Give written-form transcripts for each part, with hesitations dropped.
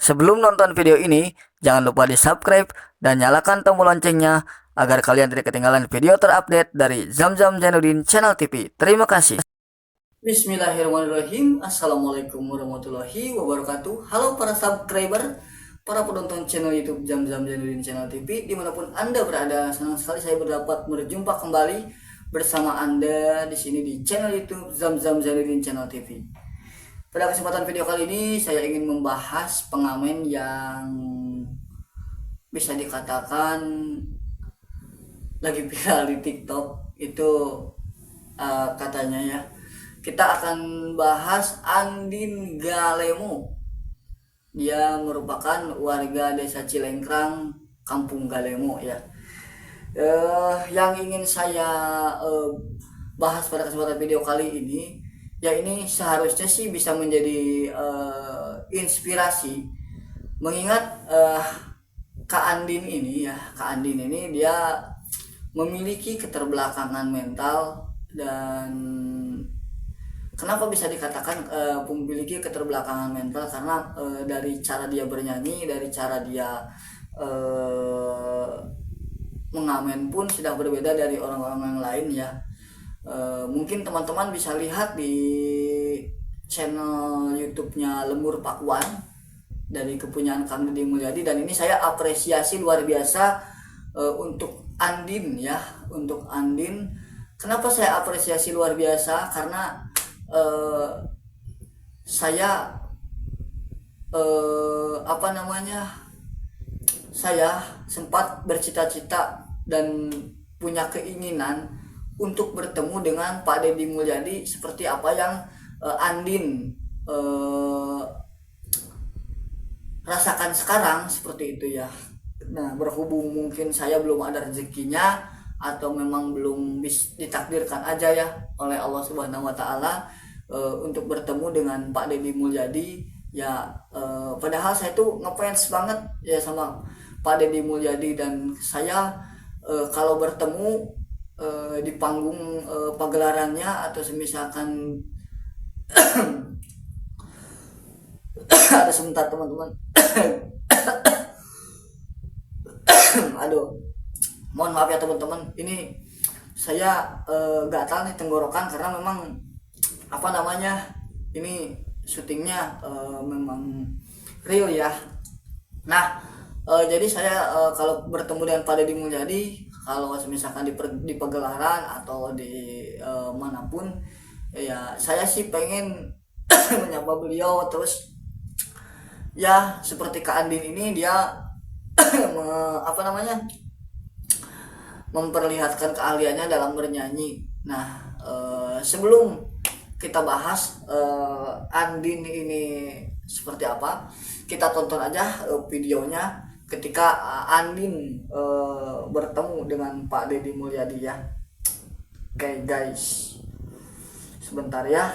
Sebelum nonton video ini, jangan lupa di subscribe dan nyalakan tombol loncengnya agar kalian tidak ketinggalan video terupdate dari Zamzam Jainuddin Channel TV. Terima kasih. Bismillahirrahmanirrahim. Assalamualaikum warahmatullahi wabarakatuh. Halo para subscriber, para penonton channel YouTube Zamzam Jainuddin Channel TV dimanapun Anda berada. Senang sekali saya berdapat berjumpa kembali bersama Anda di sini di channel YouTube Zamzam Jainuddin Channel TV. Pada kesempatan video kali ini saya ingin membahas pengamen yang bisa dikatakan lagi viral di TikTok itu, katanya ya. Kita akan bahas Andin Galemo. Dia merupakan warga desa Cilengkrang, Kampung Galemo ya. Yang ingin saya bahas pada kesempatan video kali ini, ya ini seharusnya sih bisa menjadi inspirasi, mengingat Kak Andin ini dia memiliki keterbelakangan mental. Dan kenapa bisa dikatakan memiliki keterbelakangan mental? Karena dari cara dia bernyanyi, dari cara dia mengamen pun sudah berbeda dari orang-orang yang lain ya. Mungkin teman-teman bisa lihat di channel YouTube-nya Lembur Pakuan dari kepunyaan Kang Deddy Mulyadi, dan ini saya apresiasi luar biasa untuk Andin ya, untuk Andin. Kenapa saya apresiasi luar biasa? Karena saya saya sempat bercita-cita dan punya keinginan untuk bertemu dengan Pak Deddy Mulyadi seperti apa yang Andin rasakan sekarang, seperti itu ya. Nah, berhubung mungkin saya belum ada rezekinya atau memang belum ditakdirkan aja ya oleh Allah Subhanahu wa taala untuk bertemu dengan Pak Deddy Mulyadi ya. Padahal saya tuh ngefans banget ya sama Pak Deddy Mulyadi, dan saya kalau bertemu di panggung pagelarannya atau semisalkan ada sebentar teman-teman. Aduh, mohon maaf ya teman-teman, ini saya gatal nih tenggorokan karena memang ini syutingnya memang real ya. Nah, jadi saya kalau bertemu dengan Pak Deddy Mulyadi, kalau misalkan di pagelaran atau di manapun ya, saya sih pengen menyapa beliau. Terus ya seperti Kak Andin ini, dia memperlihatkan keahliannya dalam bernyanyi. Nah, sebelum kita bahas Andin ini seperti apa, kita tonton aja videonya ketika Andin bertemu dengan Pak Deddy Mulyadi ya. Oke guys, sebentar ya.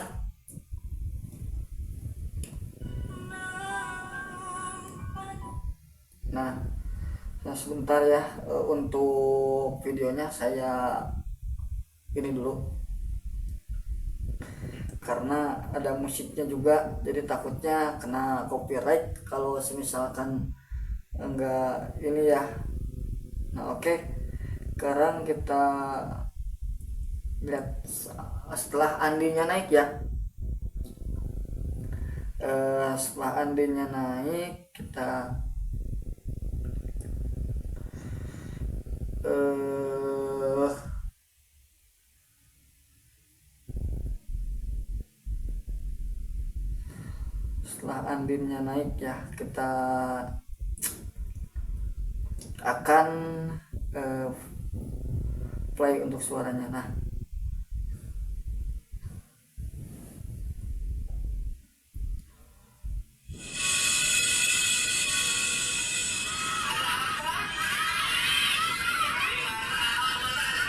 Nah, sebentar ya, untuk videonya saya ini dulu karena ada musiknya juga, jadi takutnya kena copyright kalau misalkan enggak ini ya. Nah, oke. Sekarang kita lihat setelah Andinnya naik ya. Setelah Andinnya naik, kita setelah Andinnya naik ya, kita akan play untuk suaranya.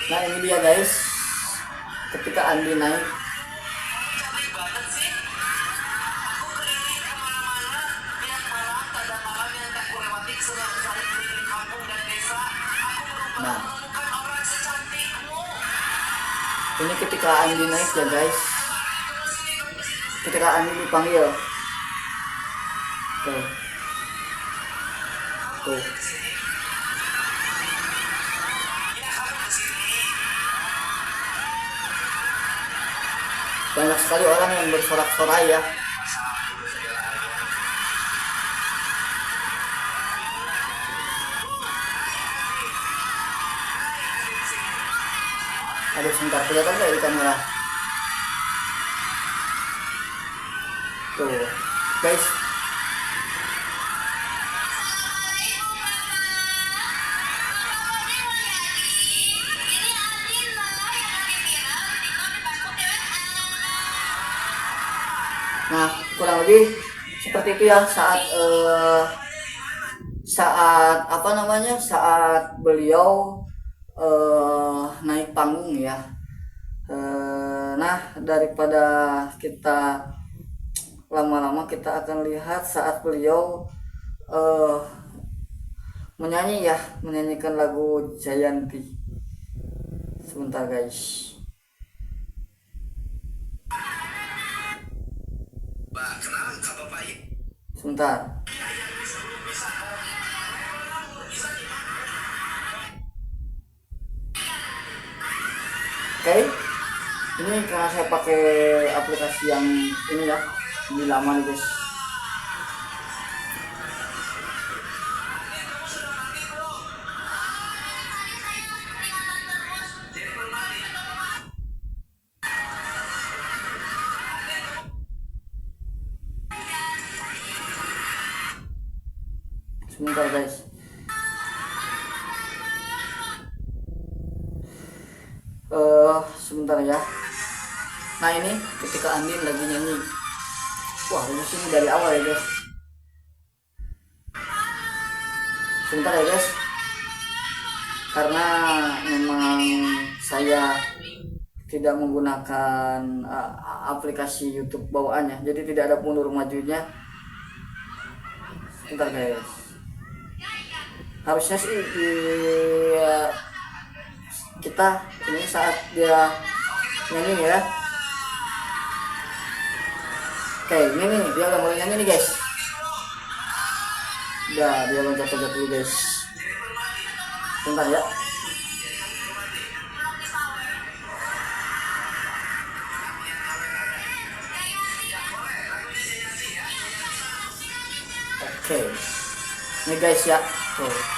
Nah ini dia guys, ketika Andin naik. Nah, ini ketika Andin naik ya guys, ketika Andin dipanggil. Oke. tuh. Banyak sekali orang yang bersorak-sorai ya. Aduh, sebentar, kelihatan nggak di kamera? Tuh, guys. Nah, kurang lebih seperti itu ya saat apa namanya, saat beliau naik panggung ya. Nah, daripada kita lama-lama, kita akan lihat saat beliau menyanyikan lagu Jayanti. Sebentar guys. Sebentar. Oke. Ini karena saya pakai aplikasi yang ini ya, ini lama nih guys. Sebentar guys. Sebentar ya. Nah, ini ketika Andin lagi nyanyi. Wah, ini sini dari awal ya guys. Sebentar ya guys. Karena memang saya tidak menggunakan aplikasi YouTube bawaannya, jadi tidak ada mundur majunya. Sebentar guys. Harusnya sih kita ini saat dia nyanyi ya. Oke, ini nih dia udah mulai nyanyi nih guys. Udah, dia loncat-loncat dulu guys. Bentar ya. Oke, ini guys ya. Tuh.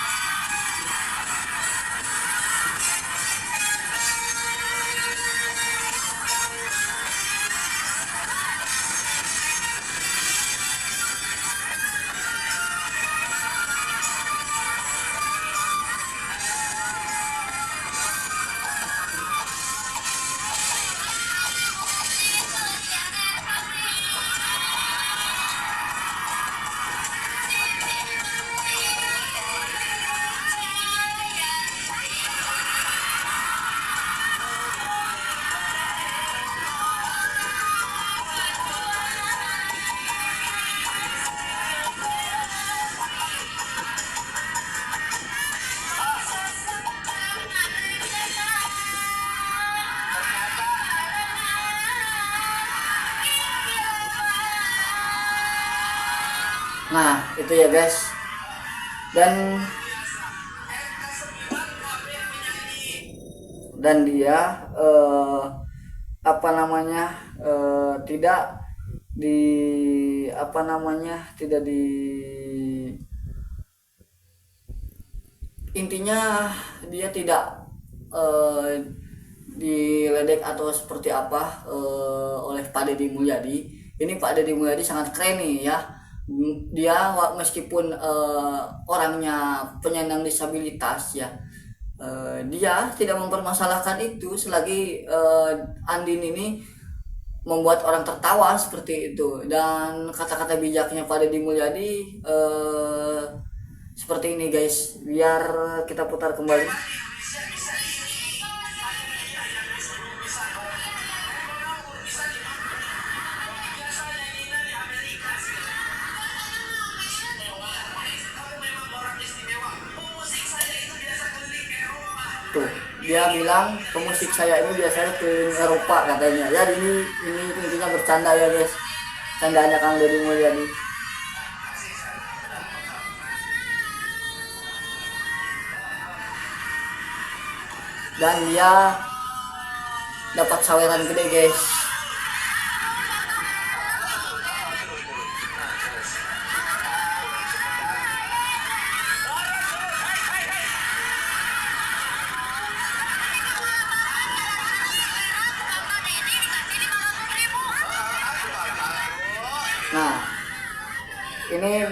Nah, itu ya guys. Dan dia apa namanya, tidak di intinya dia tidak diledek atau seperti apa oleh Pak Deddy Mulyadi. Ini Pak Deddy Mulyadi sangat keren nih ya. Dia meskipun orangnya penyandang disabilitas ya, dia tidak mempermasalahkan itu selagi Andin ini membuat orang tertawa seperti itu. Dan kata-kata bijaknya Pak Deddy Mulyadi seperti ini guys, biar kita putar kembali. Tuh, dia bilang pemusik saya ini biasanya ke Eropa katanya. Ya, ini intinya bercanda ya guys. Candanya Kang Deddy Mulyadi. dan dia dapat saweran gede guys. Nah, ini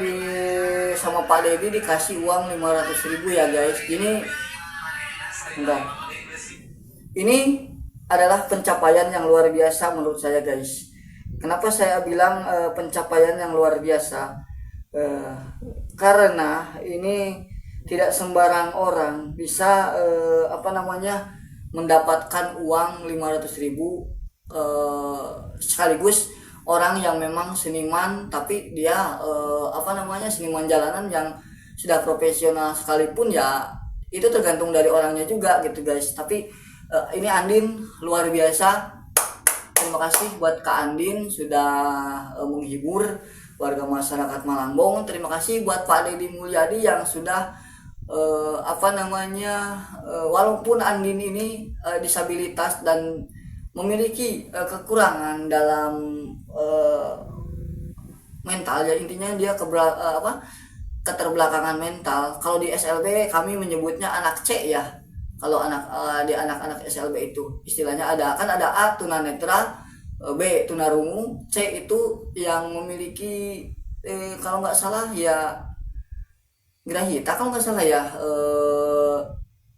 sama Pak Dedi dikasih uang 500.000 ya guys. Ini adalah pencapaian yang luar biasa menurut saya guys. Kenapa saya bilang pencapaian yang luar biasa? Karena ini tidak sembarang orang bisa mendapatkan uang 500.000 sekaligus orang yang memang seniman, tapi dia seniman jalanan yang sudah profesional sekalipun ya itu tergantung dari orangnya juga gitu guys. Tapi ini Andin luar biasa. Terima kasih buat Kak Andin sudah menghibur warga masyarakat Malangbong. Terima kasih buat Pak Dedi Mulyadi yang sudah walaupun Andin ini disabilitas dan memiliki kekurangan dalam mental ya, intinya dia keterbelakangan mental. Kalau di SLB kami menyebutnya anak C ya. Kalau di anak-anak SLB itu istilahnya ada A tunanetra, B tunarungu, C itu yang memiliki kalau nggak salah ya grahita kalau nggak salah ya.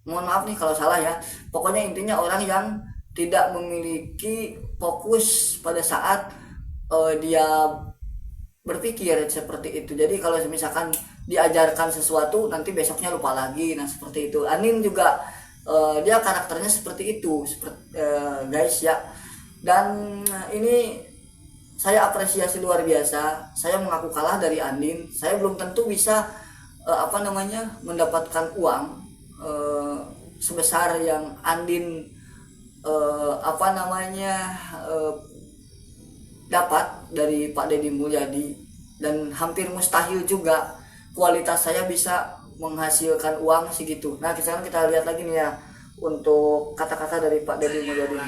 Mohon maaf nih kalau salah ya. Pokoknya intinya orang yang tidak memiliki fokus pada saat dia berpikir seperti itu. Jadi kalau misalkan diajarkan sesuatu nanti besoknya lupa lagi. Nah seperti itu. Anin juga dia karakternya seperti itu, guys ya. Dan ini saya apresiasi luar biasa. Saya mengaku kalah dari Andin. Saya belum tentu bisa mendapatkan uang sebesar yang Andin dapat dari Pak Dedi Mulyadi, dan hampir mustahil juga kualitas saya bisa menghasilkan uang segitu. Nah sekarang kita lihat lagi nih ya untuk kata-kata dari Pak Dedi Mulyadi.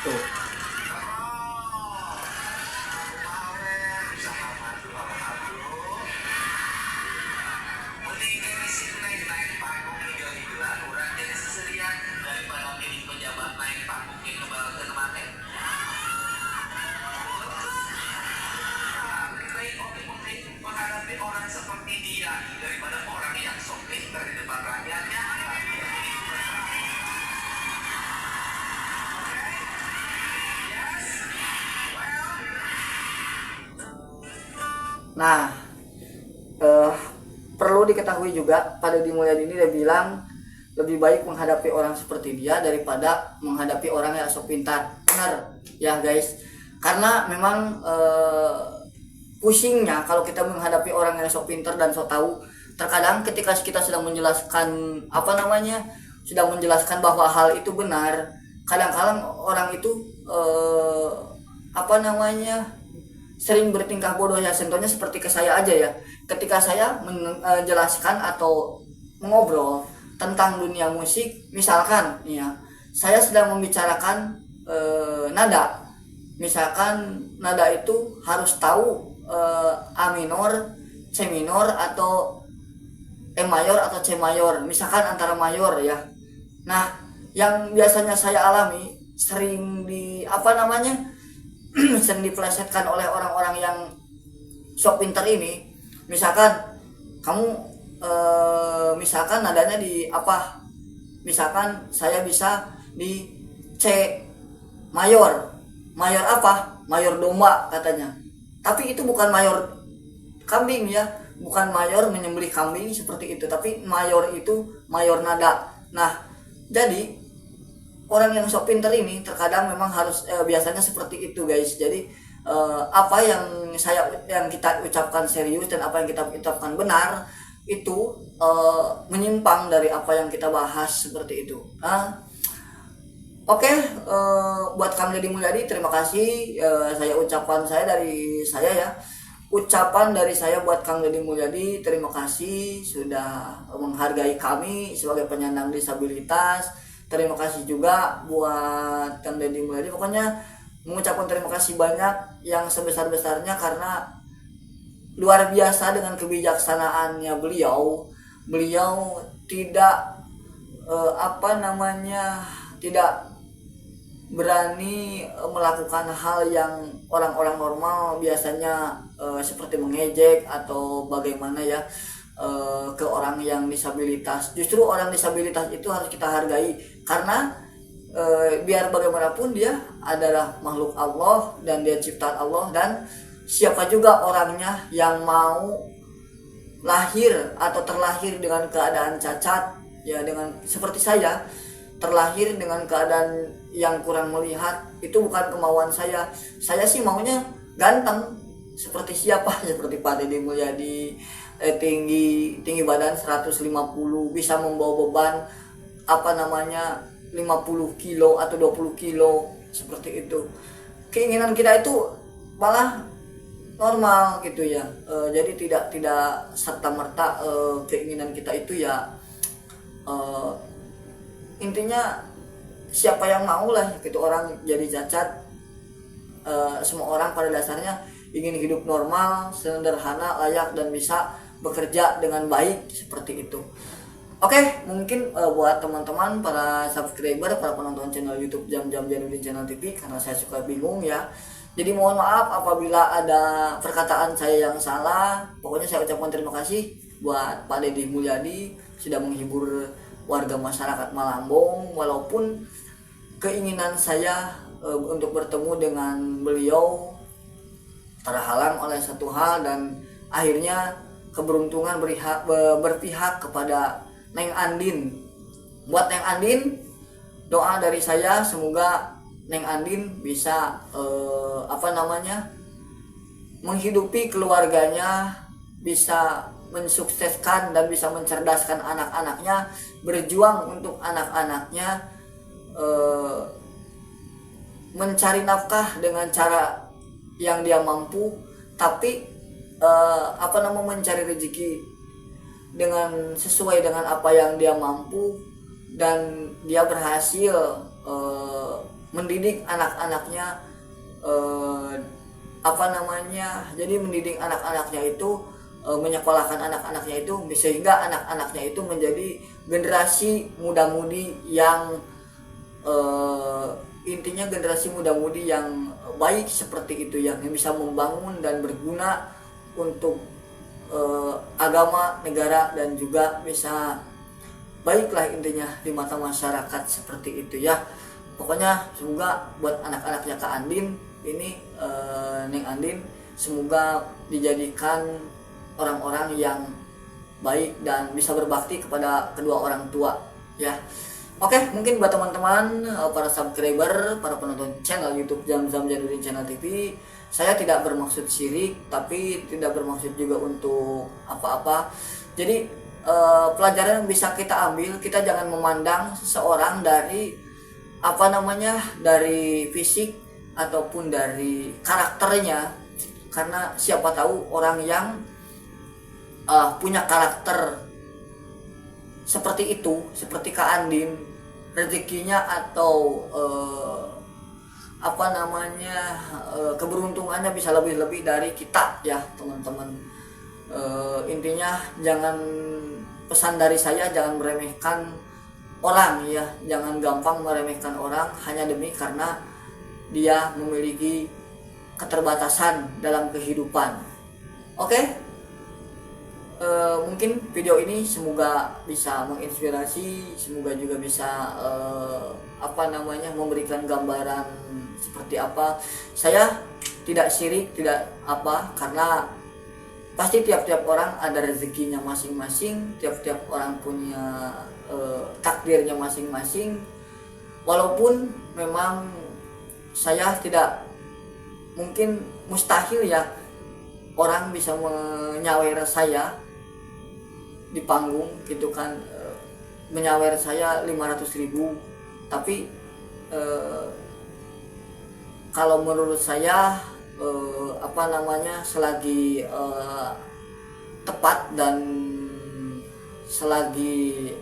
Tuh. Nah, perlu diketahui juga pada Dedi Mulyadi ini dia bilang lebih baik menghadapi orang seperti dia daripada menghadapi orang yang sok pintar. Benar ya guys, karena memang pusingnya kalau kita menghadapi orang yang sok pintar dan sok tahu. Terkadang ketika kita sedang menjelaskan bahwa hal itu benar, kadang-kadang orang itu sering bertingkah bodoh ya. Contohnya seperti ke saya aja ya, ketika saya menjelaskan atau mengobrol tentang dunia musik, misalkan ya saya sedang membicarakan nada, misalkan nada itu harus tahu A minor, C minor, atau E mayor atau C mayor, misalkan antara mayor ya. Nah yang biasanya saya alami sering sering dipelesetkan oleh orang-orang yang sok pintar ini. Misalkan kamu misalkan nadanya di apa, misalkan saya bisa di C mayor apa, mayor domba katanya, tapi itu bukan mayor kambing ya, bukan mayor menyembelih kambing seperti itu, tapi mayor itu mayor nada. Nah jadi orang yang sok pinter ini terkadang memang harus biasanya seperti itu guys. Jadi apa yang kita ucapkan serius dan apa yang kita ucapkan benar itu menyimpang dari apa yang kita bahas seperti itu. Oke, buat Kang Dedi Mulyadi terima kasih. Saya ucapkan dari saya ya, ucapan dari saya buat Kang Deddy Mulyadi, terima kasih sudah menghargai kami sebagai penyandang disabilitas. Terima kasih juga buat Kang Deddy Mulyadi, pokoknya mengucapkan terima kasih banyak yang sebesar-besarnya karena luar biasa dengan kebijaksanaannya beliau. Beliau tidak tidak berani melakukan hal yang orang-orang normal biasanya seperti mengejek atau bagaimana ya ke orang yang disabilitas. Justru orang disabilitas itu harus kita hargai karena biar bagaimanapun dia adalah makhluk Allah dan dia ciptaan Allah, dan siapa juga orangnya yang mau lahir atau terlahir dengan keadaan cacat ya, dengan seperti saya terlahir dengan keadaan yang kurang melihat. Itu bukan kemauan saya. Saya sih maunya ganteng seperti siapa, seperti Pak Deddy Mulyadi, tinggi badan 150, bisa membawa beban 50 kilo atau 20 kilo seperti itu. Keinginan kita itu malah normal gitu ya. Jadi tidak serta merta keinginan kita itu ya intinya siapa yang mau lah gitu orang jadi cacat. Semua orang pada dasarnya ingin hidup normal, sederhana, layak, dan bisa bekerja dengan baik seperti itu. Oke, mungkin buat teman-teman para subscriber, para penonton channel YouTube Jam-Jam Jainuddin Channel TV, karena saya suka bingung ya, jadi mohon maaf apabila ada perkataan saya yang salah. Pokoknya saya ucapkan terima kasih buat Pak Deddy Mulyadi sudah menghibur warga masyarakat Malambong, walaupun keinginan saya untuk bertemu dengan beliau terhalang oleh satu hal, dan akhirnya keberuntungan berpihak kepada Neng Andin. Buat Neng Andin, doa dari saya semoga Neng Andin bisa menghidupi keluarganya, bisa mensukseskan dan bisa mencerdaskan anak-anaknya, berjuang untuk anak-anaknya, mencari nafkah dengan cara yang dia mampu, tapi mencari rezeki dengan sesuai dengan apa yang dia mampu, dan dia berhasil mendidik anak-anaknya, jadi mendidik anak-anaknya itu, menyekolahkan anak-anaknya itu, sehingga anak-anaknya itu menjadi generasi muda-mudi yang intinya generasi muda-mudi yang baik seperti itu, yang bisa membangun dan berguna untuk agama, negara, dan juga bisa baiklah intinya di mata masyarakat seperti itu ya. Pokoknya semoga buat anak-anaknya Kak Andin ini, Neng Andin, semoga dijadikan orang-orang yang baik dan bisa berbakti kepada kedua orang tua ya. Oke, mungkin buat teman-teman para subscriber, para penonton channel YouTube Jam-Jam Jainuddin Channel TV, saya tidak bermaksud syirik, tapi tidak bermaksud juga untuk apa-apa. Jadi pelajaran yang bisa kita ambil, kita jangan memandang seseorang dari dari fisik ataupun dari karakternya, karena siapa tahu orang yang punya karakter seperti itu, seperti Kak Andin, rezekinya atau keberuntungannya bisa lebih dari kita ya teman-teman. Intinya jangan, pesan dari saya, jangan meremehkan orang ya, jangan gampang meremehkan orang hanya demi karena dia memiliki keterbatasan dalam kehidupan. Oke? Mungkin video ini semoga bisa menginspirasi, semoga juga bisa memberikan gambaran seperti apa. Saya tidak syirik, tidak karena pasti tiap-tiap orang ada rezekinya masing-masing, tiap-tiap orang punya takdirnya masing-masing. Walaupun memang saya tidak, mungkin mustahil ya orang bisa menyawer saya di panggung gitu kan, menyawer saya 500.000, tapi kalau menurut saya selagi tepat dan selagi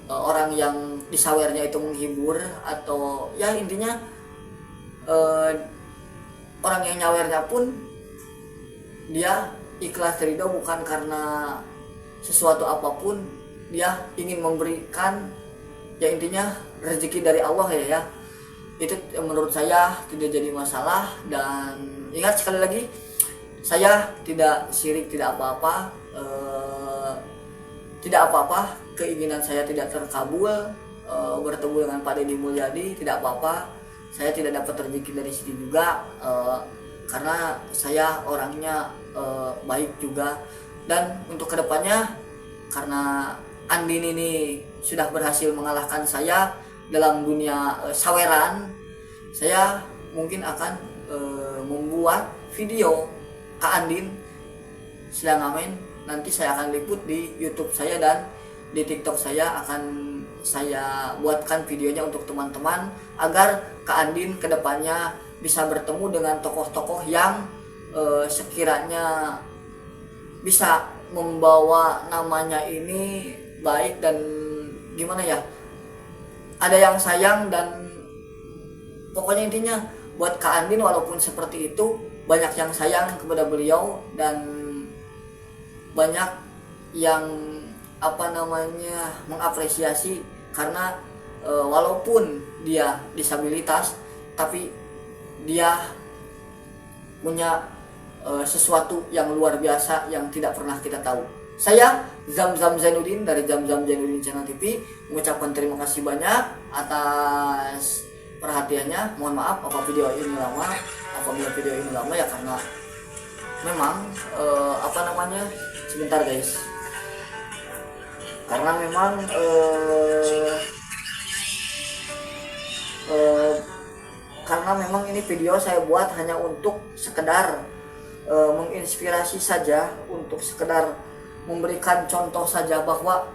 orang yang disawernya itu menghibur, atau ya intinya orang yang nyawernya pun dia ikhlas ridho, bukan karena sesuatu apapun, dia ingin memberikan, ya intinya rezeki dari Allah ya. Itu menurut saya tidak jadi masalah. Dan ingat sekali lagi, saya tidak syirik, tidak apa-apa, keinginan saya tidak terkabul, bertemu dengan Pak Deddy Mulyadi tidak apa-apa, saya tidak dapat rezeki dari situ juga, karena saya orangnya baik juga. Dan untuk kedepannya, karena Andin ini sudah berhasil mengalahkan saya dalam dunia saweran, saya mungkin akan membuat video Kak Andin sedang ngamen. Nanti saya akan liput di YouTube saya dan di TikTok saya, akan saya buatkan videonya untuk teman-teman agar Kak Andin kedepannya bisa bertemu dengan tokoh-tokoh yang sekiranya bisa membawa namanya ini baik, dan gimana ya, ada yang sayang. Dan pokoknya intinya buat Kak Andin, walaupun seperti itu, banyak yang sayang kepada beliau dan banyak yang mengapresiasi, karena walaupun dia disabilitas tapi dia punya sesuatu yang luar biasa yang tidak pernah kita tahu. Saya Zamzam Zainuddin dari Zamzam Zainuddin Channel TV mengucapkan terima kasih banyak atas perhatiannya. Mohon maaf apabila video ini lama ya, karena memang sebentar guys, karena memang ini video saya buat hanya untuk sekedar menginspirasi saja, untuk sekedar memberikan contoh saja bahwa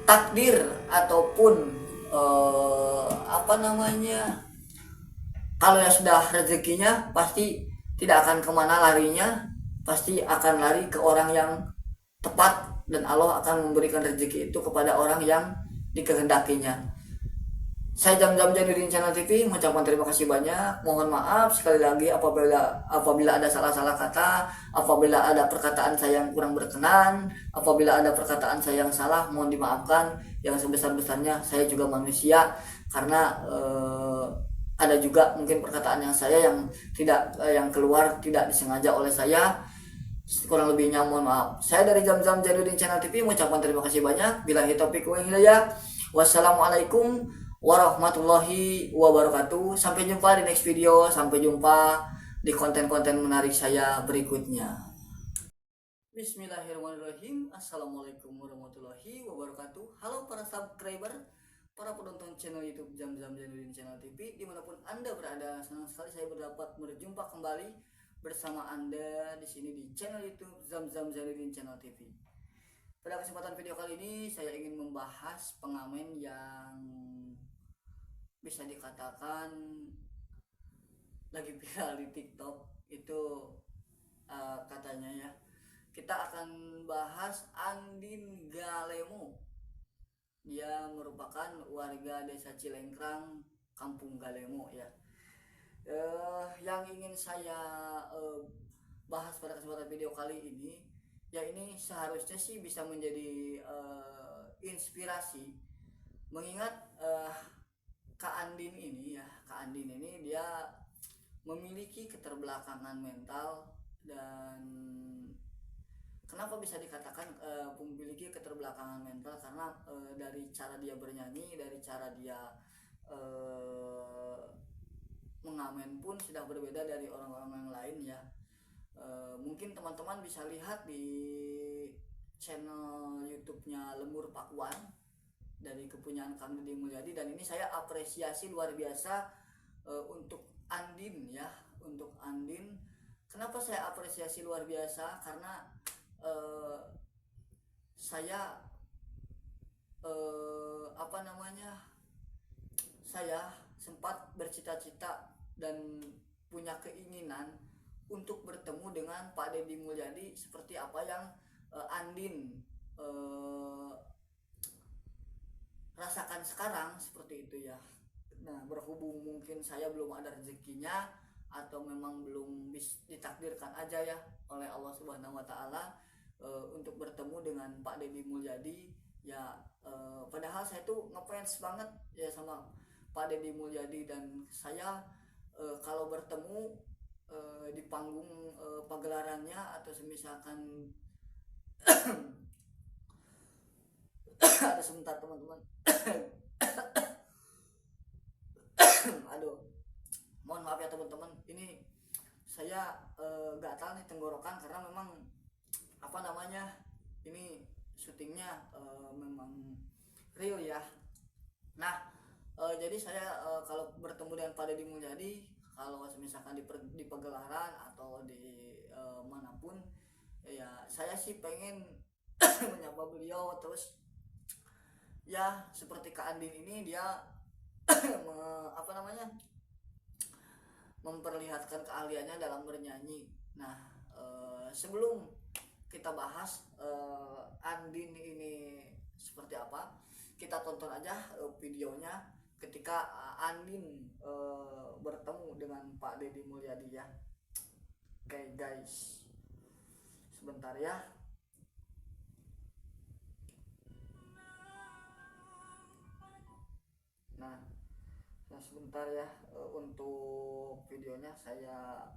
takdir ataupun kalau ya sudah rezekinya pasti tidak akan kemana larinya, pasti akan lari ke orang yang tepat, dan Allah akan memberikan rezeki itu kepada orang yang dikehendakinya. Saya Zamzam Zainuddin Channel TV mengucapkan terima kasih banyak. Mohon maaf sekali lagi apabila ada salah-salah kata, apabila ada perkataan saya yang kurang berkenan, apabila ada perkataan saya yang salah, mohon dimaafkan. Yang sebesar-besarnya, saya juga manusia, karena ada juga mungkin perkataan yang saya yang keluar tidak disengaja oleh saya. Kurang lebihnya mohon maaf. Saya dari Zamzam Zainuddin Channel TV mengucapkan terima kasih banyak. Billahi taufiq wal hidayah. Wassalamualaikum warahmatullahi wabarakatuh. Sampai jumpa di next video. Sampai jumpa di konten-konten menarik saya berikutnya. Bismillahirrahmanirrahim. Assalamualaikum warahmatullahi wabarakatuh. Halo para subscriber, para penonton channel YouTube Zamzam Zainuddin Channel TV dimanapun Anda berada. Senang sekali saya berdapat berjumpa kembali bersama Anda di sini di channel YouTube Zamzam Zainuddin Channel TV. Pada kesempatan video kali ini saya ingin membahas pengamen yang bisa dikatakan lagi viral di TikTok itu, katanya ya. Kita akan bahas Andin Galemo. Dia merupakan warga desa Cilengkrang, Kampung Galemo ya. Yang ingin saya bahas pada kesempatan video kali ini, ya ini seharusnya sih bisa menjadi inspirasi, mengingat Kak Andin ini dia memiliki keterbelakangan mental. Dan kenapa bisa dikatakan memiliki keterbelakangan mental? Karena dari cara dia bernyanyi, dari cara dia mengamen pun sudah berbeda dari orang-orang yang lain ya. Mungkin teman-teman bisa lihat di channel YouTube-nya Lembur Pakuan dari kepunyaan Kang Deddy Mulyadi, dan ini saya apresiasi luar biasa untuk Andin ya, untuk Andin. Kenapa saya apresiasi luar biasa? Karena saya saya sempat bercita-cita dan punya keinginan untuk bertemu dengan Pak Deddy Mulyadi seperti apa yang Andin rasakan sekarang, seperti itu ya. Nah, berhubung mungkin saya belum ada rezekinya atau memang belum ditakdirkan aja ya oleh Allah Subhanahu wa taala untuk bertemu dengan Pak Deddy Mulyadi ya, padahal saya tuh ngefans banget ya sama Pak Deddy Mulyadi, dan saya kalau bertemu di panggung pagelarannya atau misalkan ada sebentar teman-teman. Aduh, mohon maaf ya teman-teman, ini saya gatal nih tenggorokan karena memang apa namanya, ini syutingnya memang real ya. Nah, jadi saya kalau bertemu dengan Pak Deddy Mulyadi, kalau misalkan di pagelaran atau di manapun ya, saya sih pengen menyapa beliau. Terus ya seperti Kak Andin ini, dia apa namanya, memperlihatkan keahliannya dalam bernyanyi. Nah, sebelum kita bahas Andin ini seperti apa, kita tonton aja videonya ketika Andin bertemu dengan Pak Deddy Mulyadi ya. Oke guys, sebentar ya. Nah, sebentar ya, untuk videonya saya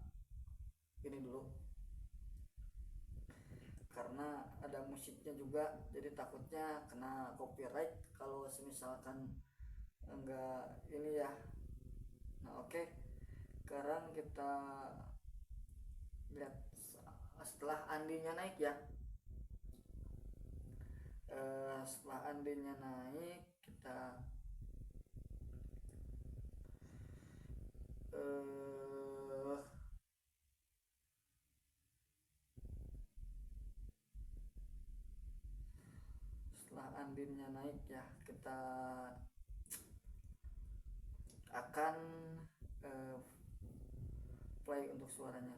ini dulu karena ada musiknya juga, jadi takutnya kena copyright kalau misalkan enggak ini ya. Nah oke, sekarang kita lihat setelah Andinya naik ya. Setelah Andinya naik, kita setelah Andinnya naik ya, kita akan play untuk suaranya.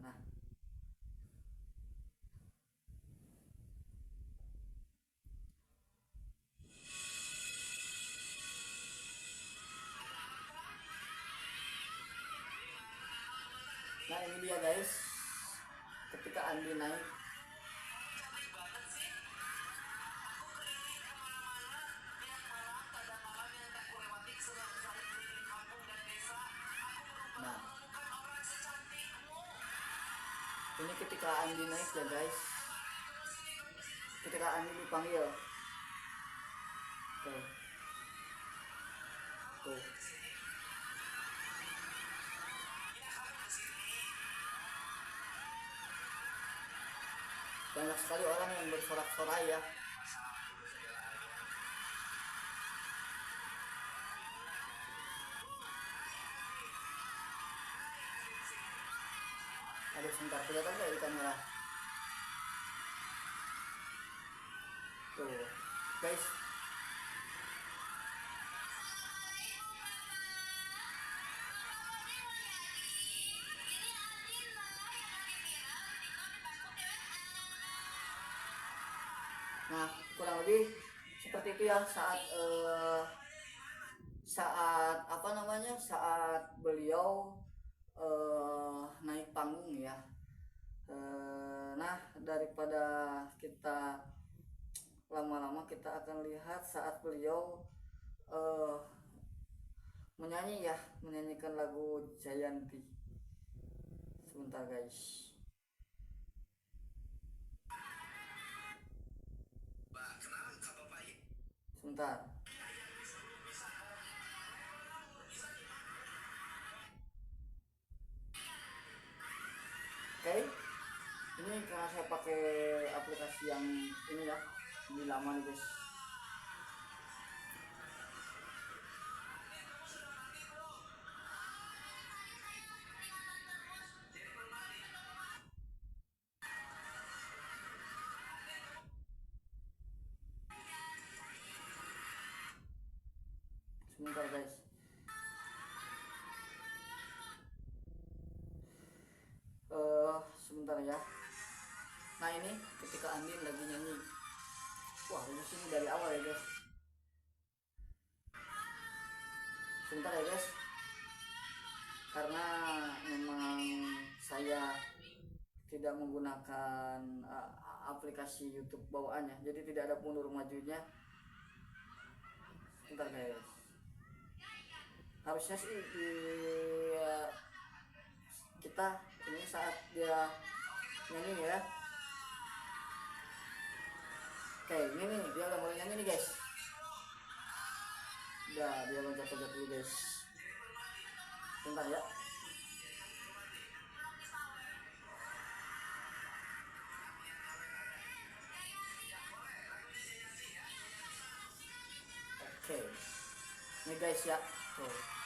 Nah ini dia guys, ketika Andi naik. Nah ini ketika Andi naik ya guys, ketika Andi dipanggil tuh, tuh. Banyak sekali orang yang bersorak-sorai ya. Aduh sebentar, kelihatan gak di kamera? Tuh guys, nah kurang lebih seperti itu ya saat apa namanya, saat beliau naik panggung ya. Nah daripada kita lama-lama, kita akan lihat saat beliau menyanyi ya, menyanyikan lagu Jayanti. Sebentar guys. Sebentar. Oke. Ini karena saya pakai aplikasi yang ini ya, ini lama nih guys. Sebentar guys. sebentar ya. Nah ini ketika Andin lagi nyanyi, wah ini sini dari awal ya guys. Sebentar ya guys, karena memang saya tidak menggunakan aplikasi YouTube bawaannya, jadi tidak ada mundur majunya. Bentar guys, harusnya sih kita ini saat dia nyanyi ya. Oke, ini nih dia udah mulai nyanyi nih guys. Udah dia loncat-loncat dulu guys. Bentar ya. Oke, ini guys ya. Tuh.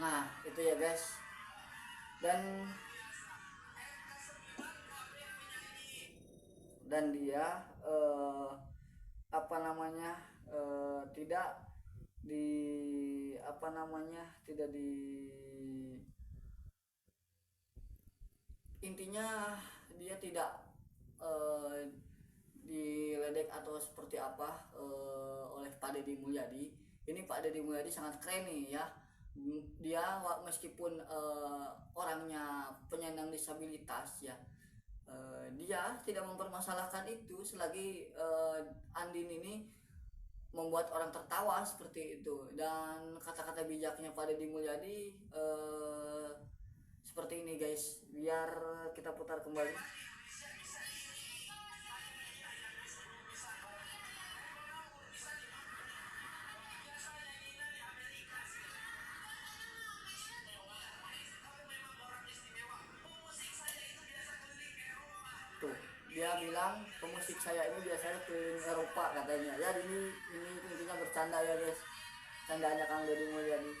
Nah itu ya guys, dan dia apa namanya tidak di apa namanya tidak di intinya dia tidak diledek atau seperti apa oleh Pak Deddy Mulyadi. Ini Pak Deddy Mulyadi sangat keren nih ya. Dia meskipun orangnya penyandang disabilitas ya, dia tidak mempermasalahkan itu selagi Andin ini membuat orang tertawa seperti itu. Dan kata-kata bijaknya Pak Deddy Mulyadi seperti ini guys, biar kita putar kembali. Tuh, dia bilang pemusik saya ini biasanya keliling Eropa katanya. Ya ini intinya bercanda ya guys. Candanya Kang Deddy Mulyadi.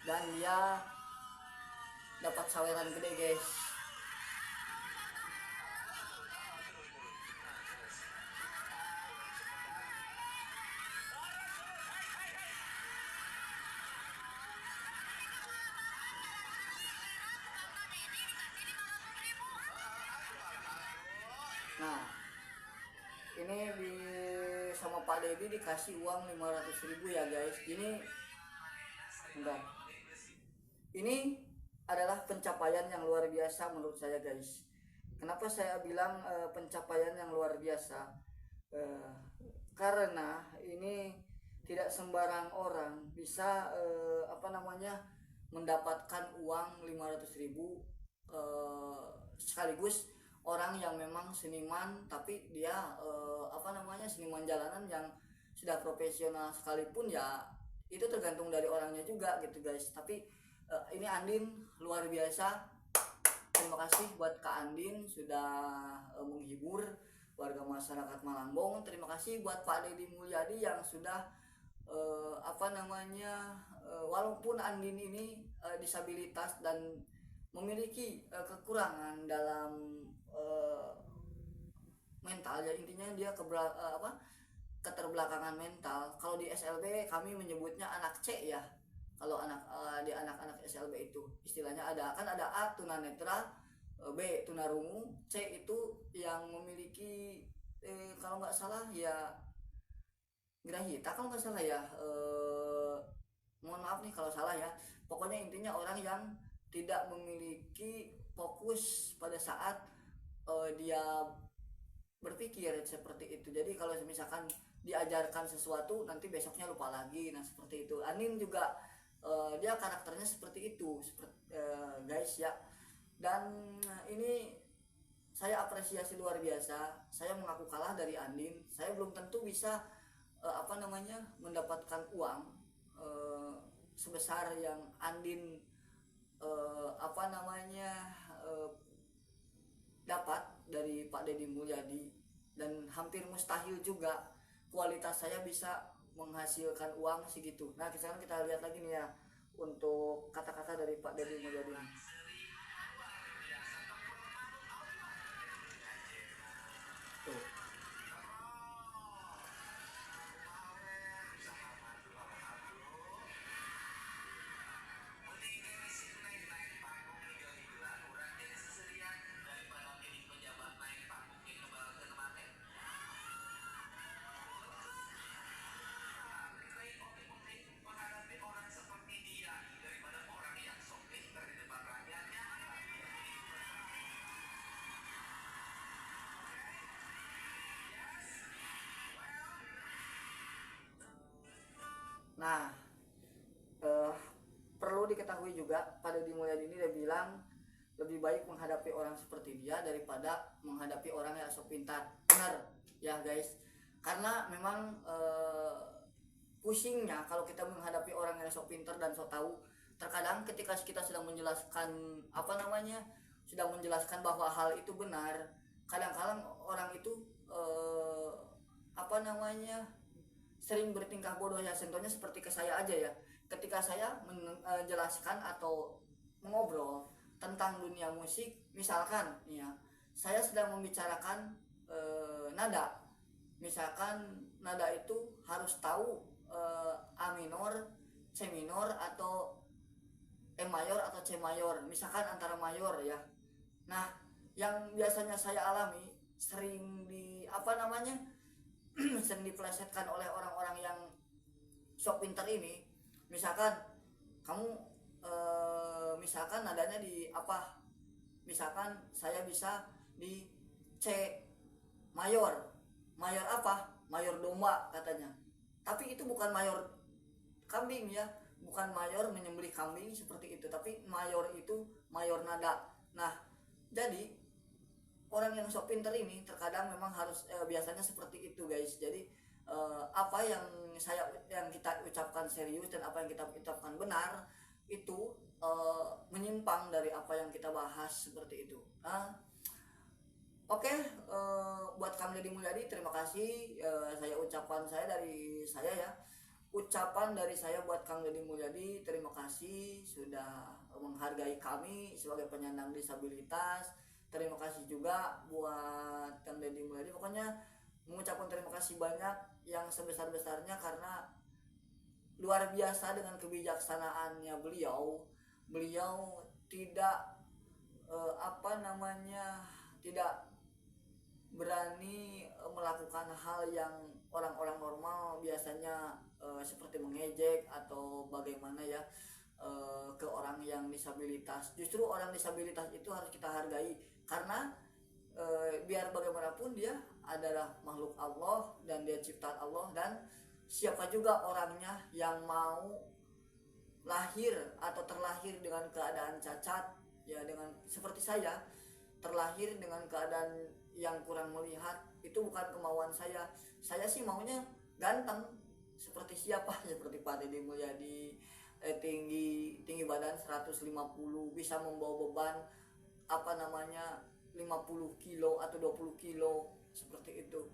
Dan dia dapat saweran gede guys. Nah ini sama Pak Deddy dikasih uang 500.000 ya guys. Ini adalah pencapaian yang luar biasa menurut saya guys. Kenapa saya bilang pencapaian yang luar biasa? Karena ini tidak sembarang orang bisa mendapatkan uang 500.000 sekaligus orang yang memang seniman, tapi dia seniman jalanan yang sudah profesional sekalipun ya itu tergantung dari orangnya juga gitu guys. Tapi ini Andin luar biasa. Terima kasih buat Kak Andin sudah menghibur warga masyarakat Malangbong. Terima kasih buat Pak Deddy Mulyadi yang sudah walaupun Andin ini disabilitas dan memiliki kekurangan dalam mental ya, intinya dia keterbelakangan mental. Kalau di SLB kami menyebutnya anak C ya. Kalau di anak-anak SLB itu istilahnya ada A tunanetra, B tunarungu, C itu yang memiliki kalau nggak salah ya grahita kalau nggak salah ya, mohon maaf nih kalau salah ya. Pokoknya intinya orang yang tidak memiliki fokus pada saat dia berpikir seperti itu. Jadi kalau misalkan diajarkan sesuatu nanti besoknya lupa lagi. Nah seperti itu. Anin juga dia karakternya seperti itu, guys ya. Dan ini saya apresiasi luar biasa. Saya mengaku kalah dari Andin. Saya belum tentu bisa mendapatkan uang sebesar yang Andin dapat dari Pak Deddy Mulyadi, dan hampir mustahil juga kualitas saya bisa menghasilkan uang segitu. Nah sekarang kita lihat lagi nih ya untuk kata-kata dari Pak Deddy Mulyadi. Tuh. Nah, eh, perlu diketahui juga pada Mulyadi ini dia bilang lebih baik menghadapi orang seperti dia daripada menghadapi orang yang sok pintar. Benar ya guys, karena memang pusingnya kalau kita menghadapi orang yang sok pintar dan sok tahu. Terkadang ketika kita sedang menjelaskan sedang menjelaskan bahwa hal itu benar, kadang-kadang orang itu eh, apa namanya sering bertingkah bodoh ya. Contohnya seperti ke saya aja ya, ketika saya menjelaskan atau mengobrol tentang dunia musik, misalkan ya saya sedang membicarakan nada, misalkan nada itu harus tahu A minor, C minor, atau E mayor atau C mayor, misalkan antara mayor ya. Nah yang biasanya saya alami sering sering diplesetkan oleh orang-orang yang sok pinter ini. Misalkan kamu misalkan nadanya di apa, misalkan saya bisa di C mayor. Mayor apa? Mayor domba katanya. Tapi itu bukan mayor kambing ya, bukan mayor menyembelih kambing seperti itu, tapi mayor itu mayor nada. Nah jadi orang yang sok pinter ini terkadang memang harus biasanya seperti itu guys. Jadi apa yang kita ucapkan serius dan apa yang kita ucapkan benar itu menyimpang dari apa yang kita bahas seperti itu. Oke, buat Kang Deddy Mulyadi terima kasih. Ucapan dari saya buat Kang Deddy Mulyadi, terima kasih sudah menghargai kami sebagai penyandang disabilitas. Terima kasih juga buat Kang Deddy Mulyadi. Pokoknya mengucapkan terima kasih banyak yang sebesar-besarnya karena luar biasa dengan kebijaksanaannya beliau. Beliau tidak tidak berani melakukan hal yang orang-orang normal biasanya seperti mengejek atau bagaimana ya ke orang yang disabilitas. Justru orang disabilitas itu harus kita hargai karena biar bagaimanapun dia adalah makhluk Allah dan dia ciptaan Allah, dan siapa juga orangnya yang mau lahir atau terlahir dengan keadaan cacat ya, dengan seperti saya terlahir dengan keadaan yang kurang melihat, itu bukan kemauan saya. Saya sih maunya ganteng seperti siapa seperti Pak Deddy Mulyadi, tinggi badan 150, bisa membawa beban 50 kilo atau 20 kilo seperti itu.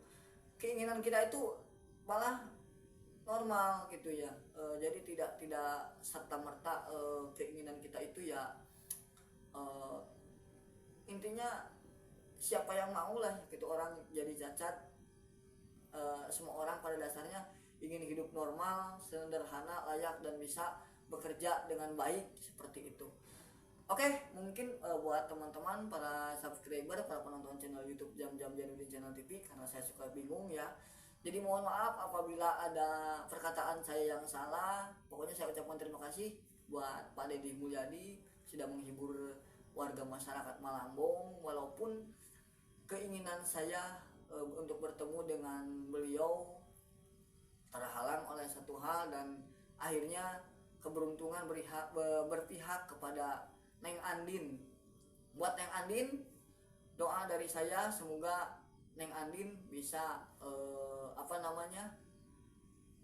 Keinginan kita itu malah normal gitu ya. Jadi tidak serta merta keinginan kita itu ya intinya siapa yang mau lah gitu orang jadi cacat. Semua orang pada dasarnya ingin hidup normal, sederhana, layak, dan bisa bekerja dengan baik seperti itu. Oke, mungkin buat teman-teman para subscriber, para penonton channel YouTube Jam-Jam Janudin Channel TV, karena saya suka bingung ya, jadi mohon maaf apabila ada perkataan saya yang salah. Pokoknya saya ucapkan terima kasih buat Pak Deddy Mulyadi sudah menghibur warga masyarakat Malambong, walaupun keinginan saya untuk bertemu dengan beliau terhalang oleh satu hal, dan akhirnya keberuntungan berpihak kepada Neng Andin. Buat Neng Andin, doa dari saya semoga Neng Andin bisa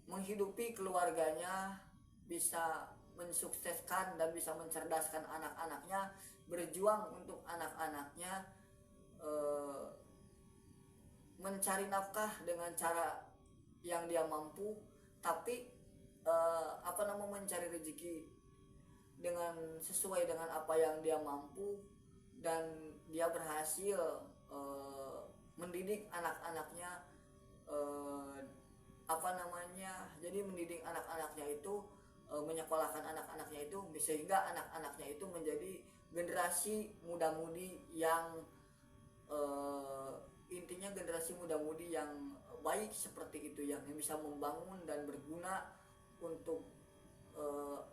menghidupi keluarganya, bisa mensukseskan dan bisa mencerdaskan anak-anaknya, berjuang untuk anak-anaknya, mencari nafkah dengan cara yang dia mampu, tapi mencari rezeki dengan sesuai dengan apa yang dia mampu, dan dia berhasil mendidik anak-anaknya, jadi mendidik anak-anaknya itu, menyekolahkan anak-anaknya itu, sehingga anak-anaknya itu menjadi generasi muda-mudi yang intinya generasi muda-mudi yang baik seperti itu, yang bisa membangun dan berguna untuk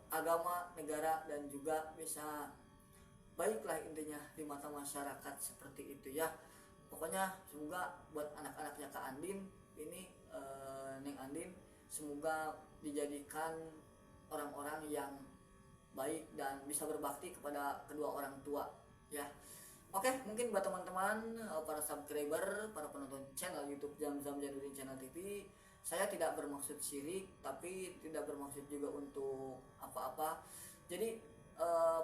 agama, negara, dan juga bisa baiklah intinya di mata masyarakat seperti itu ya. Pokoknya semoga buat anak-anaknya Kak Andin ini, Neng Andin, semoga dijadikan orang-orang yang baik dan bisa berbakti kepada kedua orang tua ya. Oke, mungkin buat teman-teman, para subscriber, para penonton channel YouTube Zam-Zam Jainuddin Channel TV, saya tidak bermaksud syirik, tapi tidak bermaksud juga untuk apa-apa. Jadi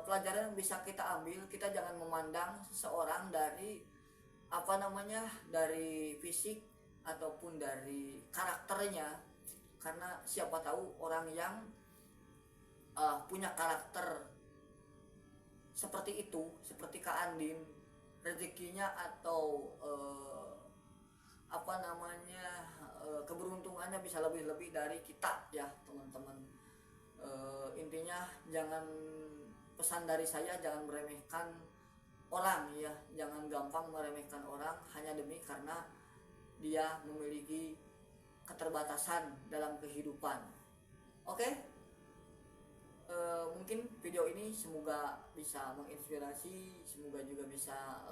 pelajaran yang bisa kita ambil, kita jangan memandang seseorang dari dari fisik ataupun dari karakternya, karena siapa tahu orang yang punya karakter seperti itu, seperti Kak Andin, rezekinya atau keberuntungannya bisa lebih-lebih dari kita ya teman-teman. Intinya jangan, pesan dari saya, jangan meremehkan orang ya, jangan gampang meremehkan orang hanya demi karena dia memiliki keterbatasan dalam kehidupan. Oke? Mungkin video ini semoga bisa menginspirasi, semoga juga bisa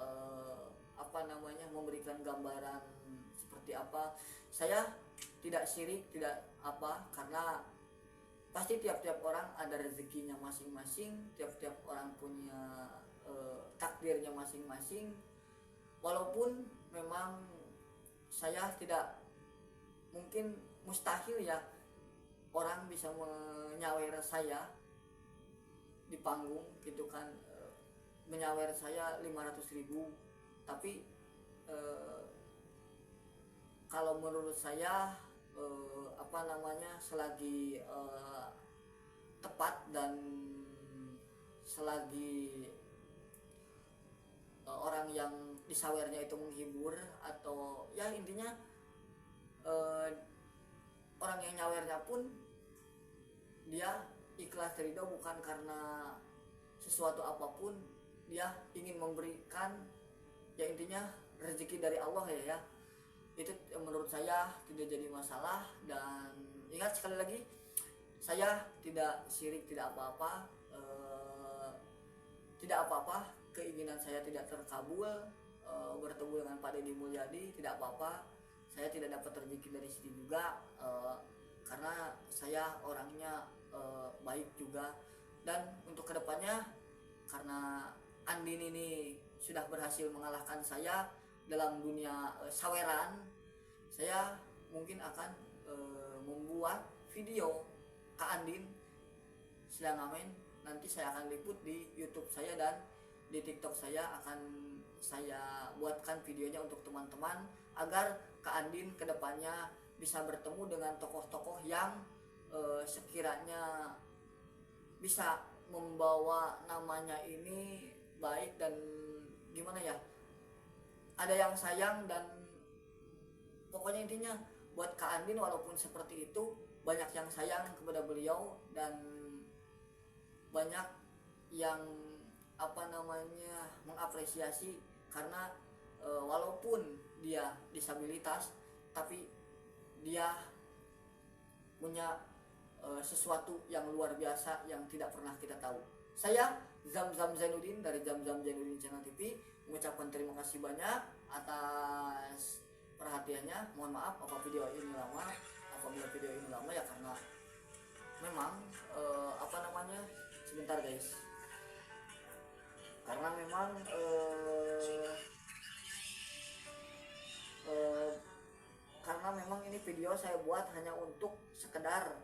memberikan gambaran seperti apa. Saya tidak syirik, tidak karena pasti tiap-tiap orang ada rezekinya masing-masing, tiap-tiap orang punya takdirnya masing-masing. Walaupun memang saya tidak, mungkin mustahil ya orang bisa menyawer saya di panggung gitu kan, menyawer saya 500.000, tapi kalau menurut saya selagi tepat dan selagi orang yang disawernya itu menghibur, atau ya intinya orang yang nyawernya pun dia ikhlas ridho, bukan karena sesuatu apapun, dia ingin memberikan, ya intinya rezeki dari Allah ya. Itu menurut saya tidak jadi masalah. Dan ingat sekali lagi, saya tidak syirik, tidak apa-apa, keinginan saya tidak terkabul, bertemu dengan Pak Deddy Mulyadi tidak apa-apa, saya tidak dapat rezeki dari situ juga, karena saya orangnya baik juga. Dan untuk kedepannya, karena Andin ini sudah berhasil mengalahkan saya dalam dunia saweran, saya mungkin akan membuat video Kak Andin sedang ngamen. Nanti saya akan liput di YouTube saya, dan di TikTok saya akan saya buatkan videonya untuk teman-teman, agar Kak Andin kedepannya bisa bertemu dengan tokoh-tokoh yang sekiranya bisa membawa namanya ini baik, dan gimana ya, ada yang sayang. Dan pokoknya intinya buat Kak Andin, walaupun seperti itu, banyak yang sayang kepada beliau, dan banyak yang mengapresiasi, karena walaupun dia disabilitas, tapi dia punya sesuatu yang luar biasa yang tidak pernah kita tahu. Saya Zam Zainuddin dari Zam Zainuddin Channel TV mengucapkan terima kasih banyak atas perhatiannya. Mohon maaf apabila video ini lama ya, karena memang sebentar guys, karena memang ini video saya buat hanya untuk sekedar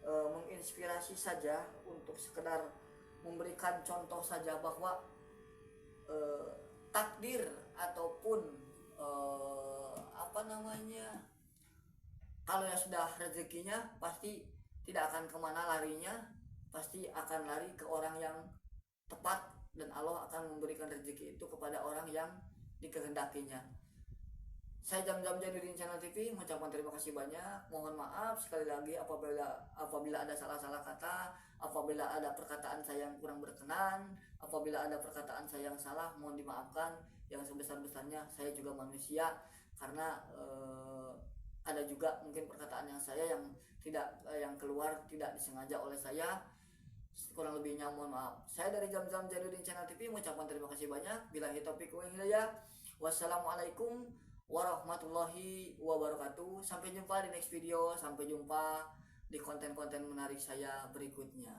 menginspirasi saja, untuk sekedar memberikan contoh saja bahwa takdir ataupun kalau yang sudah rezekinya pasti tidak akan kemana larinya, pasti akan lari ke orang yang tepat, dan Allah akan memberikan rezeki itu kepada orang yang dikehendakinya. Saya Zam Zainuddin Channel TV mengucapkan terima kasih banyak. Mohon maaf sekali lagi apabila ada salah-salah kata, apabila ada perkataan saya yang kurang berkenan, apabila ada perkataan saya yang salah, mohon dimaafkan. Yang sebesar-besarnya, saya juga manusia, karena ada juga mungkin perkataan yang saya yang keluar tidak disengaja oleh saya. Kurang lebihnya mohon maaf. Saya dari Zam Zainuddin Channel TV mengucapkan terima kasih banyak. Billahi taufiq wal hidayah. Wassalamualaikum warahmatullahi wabarakatuh. Sampai jumpa di next video. Sampai jumpa di konten-konten menarik saya berikutnya.